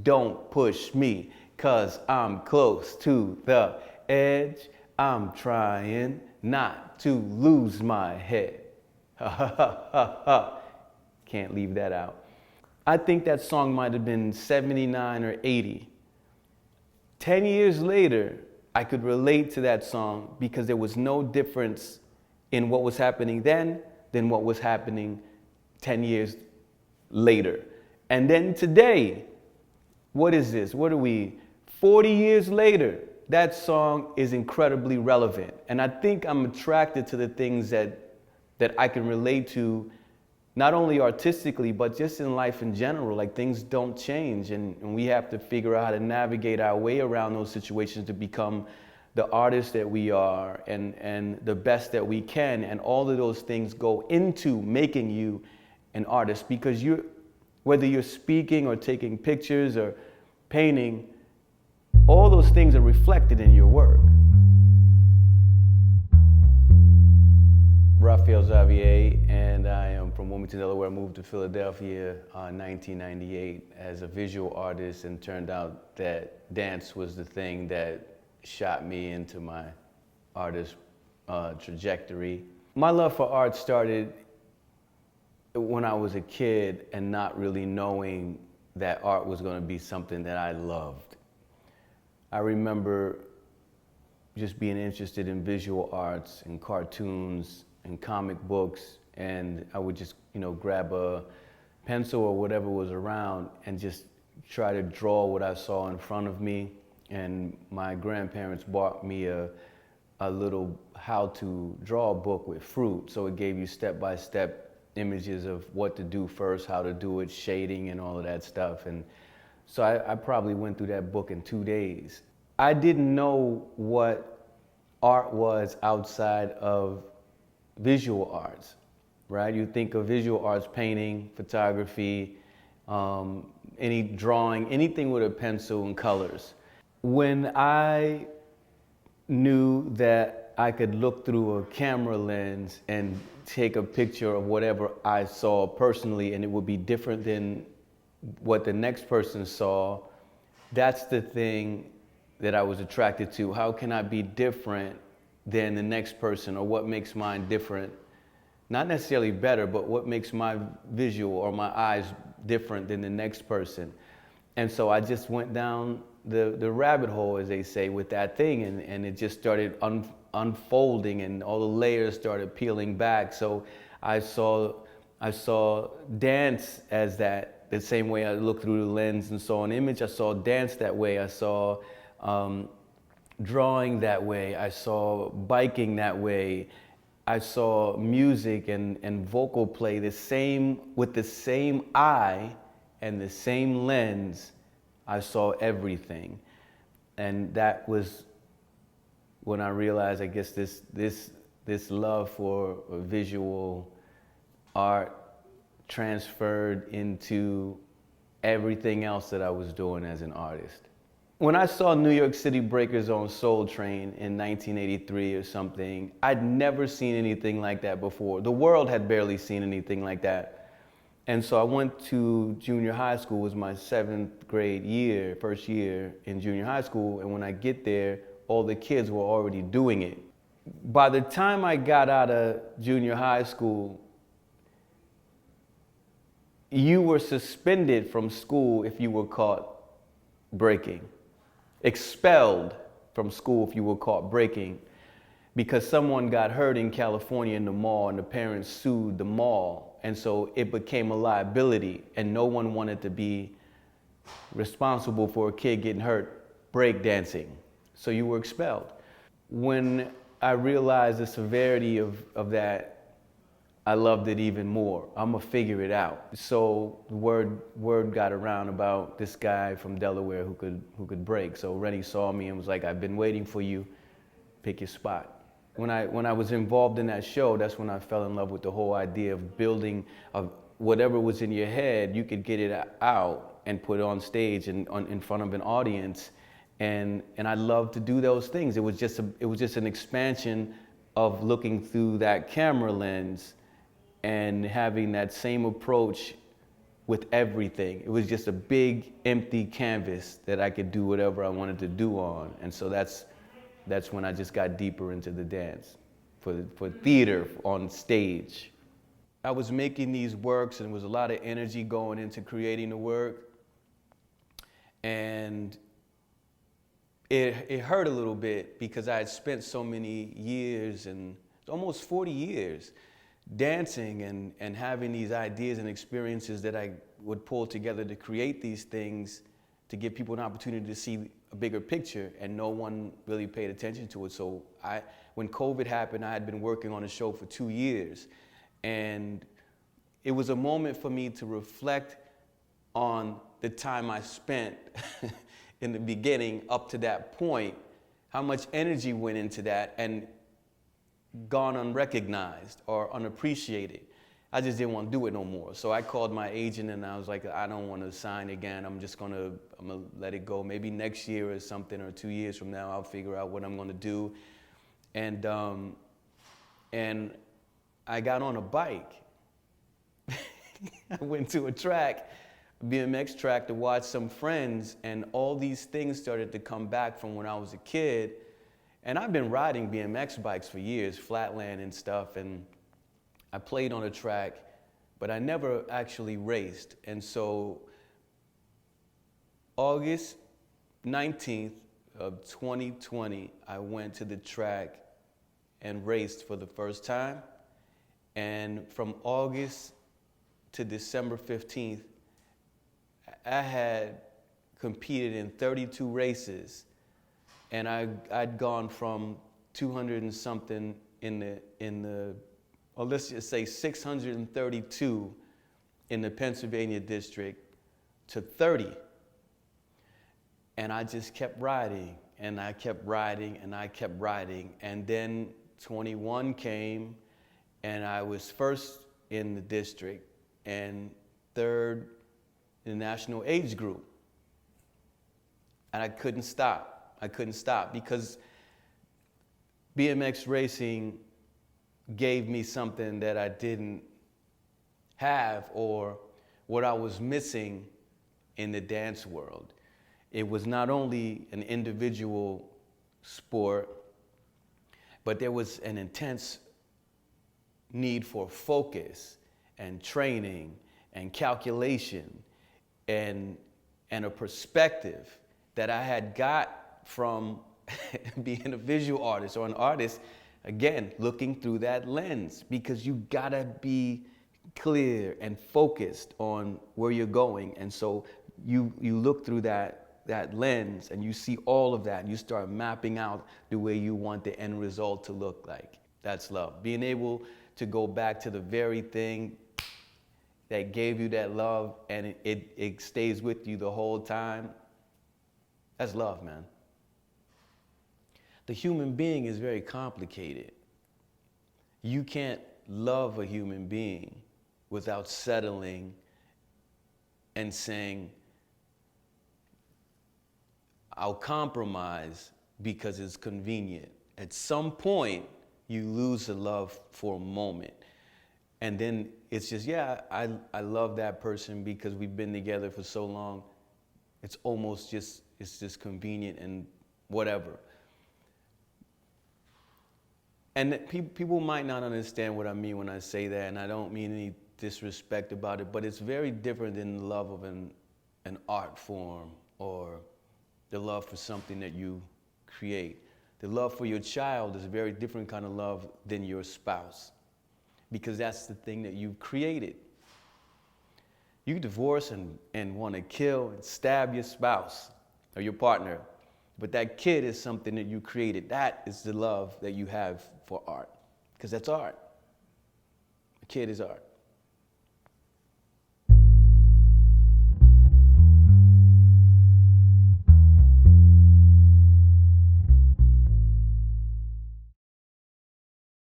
don't push me, 'cause I'm close to the edge. I'm trying not to lose my head. Ha ha ha ha ha. Can't leave that out. I think that song might have been 79 or 80. 10 years later, I could relate to that song because there was no difference in what was happening then than what was happening 10 years later. And then today, what is this? What are we? 40 years later, that song is incredibly relevant. And I think I'm attracted to the things that I can relate to, not only artistically, but just in life in general. Like, things don't change, and we have to figure out how to navigate our way around those situations to become the artists that we are and the best that we can. And all of those things go into making you an artist, because whether you're speaking or taking pictures or painting, all those things are reflected in your work. Raphael Xavier, and I am from Wilmington, Delaware. I moved to Philadelphia in 1998 as a visual artist, and turned out that dance was the thing that shot me into my artist trajectory. My love for art started when I was a kid and not really knowing that art was going to be something that I loved. I remember just being interested in visual arts and cartoons and comic books, and I would just, grab a pencil or whatever was around and just try to draw what I saw in front of me. And my grandparents bought me a little how to draw book with fruit, so it gave you step-by-step images of what to do first, how to do it, shading and all of that stuff. And so I probably went through that book in 2 days. I didn't know what art was outside of visual arts, right? You think of visual arts, painting, photography, any drawing, anything with a pencil and colors. When I knew that I could look through a camera lens and take a picture of whatever I saw personally, and it would be different than what the next person saw, that's the thing that I was attracted to. How can I be different than the next person, or what makes mine different? Not necessarily better, but what makes my visual or my eyes different than the next person? And so I just went down the rabbit hole, as they say, with that thing, and it just started unfolding, and all the layers started peeling back. So I saw dance as that, the same way I looked through the lens and saw an image. I saw dance that way. I saw drawing that way. I saw biking that way. I saw music and vocal play with the same eye and the same lens. I saw everything. And that was when I realized, I guess, this love for visual art transferred into everything else that I was doing as an artist. When I saw New York City Breakers on Soul Train in 1983 or something, I'd never seen anything like that before. The world had barely seen anything like that. And so I went to junior high school. It was my 7th grade year, first year in junior high school. And when I get there, all the kids were already doing it. By the time I got out of junior high school, you were suspended from school if you were caught breaking. Expelled from school if you were caught breaking, because someone got hurt in California in the mall and the parents sued the mall, and so it became a liability, and no one wanted to be responsible for a kid getting hurt breakdancing, so you were expelled. When I realized the severity of that, I loved it even more. I'm gonna figure it out. So the word got around about this guy from Delaware who could break. So Rennie saw me and was like, "I've been waiting for you. Pick your spot." When I was involved in that show, that's when I fell in love with the whole idea of building of whatever was in your head, you could get it out and put it on stage and in front of an audience. And I love to do those things. It was just an expansion of looking through that camera lens and having that same approach with everything. It was just a big empty canvas that I could do whatever I wanted to do on. And so that's when I just got deeper into the dance for theater on stage. I was making these works and there was a lot of energy going into creating the work. And it hurt a little bit because I had spent so many years, and almost 40 years, dancing and having these ideas and experiences that I would pull together to create these things to give people an opportunity to see a bigger picture, and no one really paid attention to it. So when COVID happened, I had been working on a show for 2 years, and it was a moment for me to reflect on the time I spent in the beginning up to that point, how much energy went into that and gone unrecognized or unappreciated. I just didn't want to do it no more. So I called my agent and I was like, I don't want to sign again. I'm gonna let it go. Maybe next year or something, or 2 years from now, I'll figure out what I'm gonna do. And I got on a bike. I went to a track, BMX track, to watch some friends, and all these things started to come back from when I was a kid. And I've been riding BMX bikes for years, flatland and stuff, and I played on a track, but I never actually raced. And so August 19th of 2020, I went to the track and raced for the first time. And from August to December 15th, I had competed in 32 races, and I'd gone from 200 and something in the or let's just say 632 in the Pennsylvania district to 30. And I just kept riding, and I kept riding, and I kept riding. And then 21 came, and I was first in the district and third in the national age group. And I couldn't stop. I couldn't stop because BMX racing gave me something that I didn't have, or what I was missing in the dance world. It was not only an individual sport, but there was an intense need for focus and training and calculation and a perspective that I had got from being a visual artist or an artist, again, looking through that lens, because you gotta be clear and focused on where you're going. And so you look through that lens and you see all of that and you start mapping out the way you want the end result to look like. That's love. Being able to go back to the very thing that gave you that love and it stays with you the whole time. That's love, man. The human being is very complicated. You can't love a human being without settling and saying, I'll compromise because it's convenient. At some point, you lose the love for a moment. And then it's just, yeah, I love that person because we've been together for so long. It's almost just, it's just convenient and whatever. And people might not understand what I mean when I say that, and I don't mean any disrespect about it, but it's very different than the love of an art form or the love for something that you create. The love for your child is a very different kind of love than your spouse, because that's the thing that you've created. You divorce and want to kill and stab your spouse or your partner, but that kid is something that you created. That is the love that you have for art, because that's art. A kid is art.